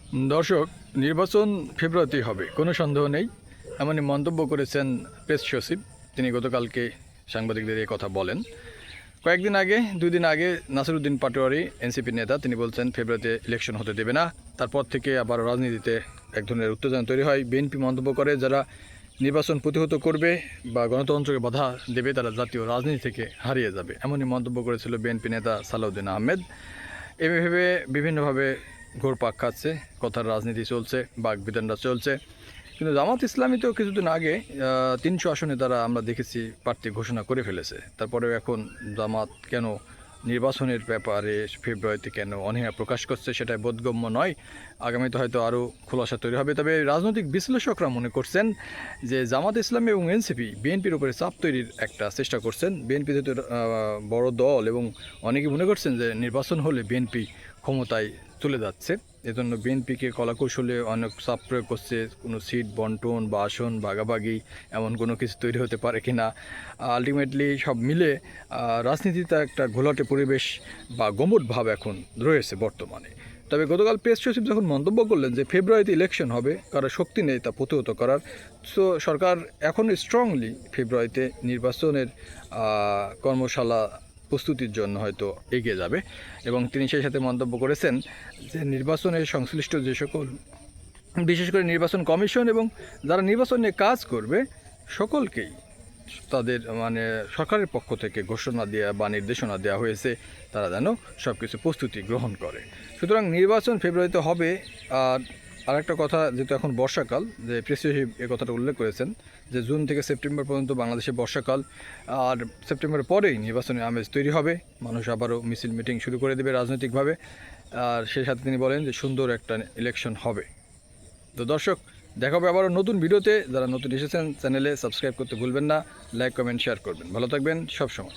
দর্শক, নির্বাচন ফেব্রুয়ারিতেই হবে, কোনো সন্দেহ নেই। এমনই মন্তব্য করেছেন প্রেস সচিব। তিনি গতকালকে সাংবাদিকদের এই কথা বলেন। কয়েকদিন আগে, 2 দিন আগে নাসিরউদ্দিন পাটোয়ারি এনসিপির নেতা, তিনি বলছেন ফেব্রুয়ারিতে ইলেকশন হতে দেবে না। তারপর থেকে আবার রাজনীতিতে এক ধরনের উত্তেজনা তৈরি হয়। বিএনপি মন্তব্য করে যারা নির্বাচন প্রতিহত করবে বা গণতন্ত্রকে বাধা দেবে তারা জাতীয় রাজনীতি থেকে হারিয়ে যাবে, এমনই মন্তব্য করেছিল বিএনপি নেতা সালাউদ্দিন আহমেদ। এভাবে বিভিন্নভাবে ঘুরপাক খাচ্ছে, কথার রাজনীতি চলছে, বাকবিতণ্ডা চলছে। কিন্তু জামাত ইসলামী তো কিছুদিন আগে 300 আসনে তারা আমরা দেখেছি প্রার্থী ঘোষণা করে ফেলেছে। তারপরেও এখন জামাত কেন নির্বাচনের ব্যাপারে ফেব্রুয়ারিতে কেন অনীহা প্রকাশ করছে সেটা বোধগম্য নয়। আগামীতে হয়তো আরও খোলাসা তৈরি হবে। তবে রাজনৈতিক বিশ্লেষকরা মনে করছেন যে জামাত ইসলামী এবং এনসিপি বিএনপির উপরে চাপ তৈরির একটা চেষ্টা করছেন। বিএনপি যেহেতু বড় দল এবং অনেকে মনে করছেন যে নির্বাচন হলে বিএনপি ক্ষমতায় চলে যাচ্ছে, এজন্য বিএনপিকে কলাকৌশলে অনেক চাপ প্রয়োগ করছে। কোনো সিট বন্টন বা আসন ভাগাভাগি এমন কোনো কিছু তৈরি হতে পারে কি না। আলটিমেটলি সব মিলে রাজনীতিতে একটা ঘোলাটে পরিবেশ বা গম্ভীর ভাব এখন রয়েছে বর্তমানে। তবে গতকাল প্রেস সচিব যখন মন্তব্য করলেন যে ফেব্রুয়ারিতে ইলেকশন হবে, কারো শক্তি নেই তা প্রতিহত করার, সো সরকার এখন স্ট্রংলি ফেব্রুয়ারিতে নির্বাচনের কর্মশালা প্রস্তুতির জন্য হয়তো এগিয়ে যাবে। এবং তিনি সেই সাথে মন্তব্য করেছেন যে নির্বাচনের সংশ্লিষ্ট যে সকল, বিশেষ করে নির্বাচন কমিশন এবং যারা নির্বাচন নিয়ে কাজ করবে সকলকেই তাদের সরকারের পক্ষ থেকে ঘোষণা দেওয়া বা নির্দেশনা দেওয়া হয়েছে তারা যেন সব কিছু প্রস্তুতি গ্রহণ করে। সুতরাং নির্বাচন ফেব্রুয়ারিতে হবে। আর আরেকটা কথা, যেহেতু এখন বর্ষাকাল, যে প্রেস সচিব এ কথাটা উল্লেখ করেছেন যে জুন থেকে সেপ্টেম্বর পর্যন্ত বাংলাদেশে বর্ষাকাল, আর সেপ্টেম্বরের পরেই নির্বাচনের আমেজ তৈরি হবে। মানুষ আবারও মিছিল মিটিং শুরু করে দেবে রাজনৈতিকভাবে। আর সেই সাথে তিনি বলেন যে সুন্দর একটা ইলেকশন হবে। তো দর্শক, দেখা হবে আবারও নতুন ভিডিওতে। যারা নতুন এসেছেন চ্যানেলে সাবস্ক্রাইব করতে ভুলবেন না, লাইক কমেন্ট শেয়ার করবেন। ভালো থাকবেন সবসময়।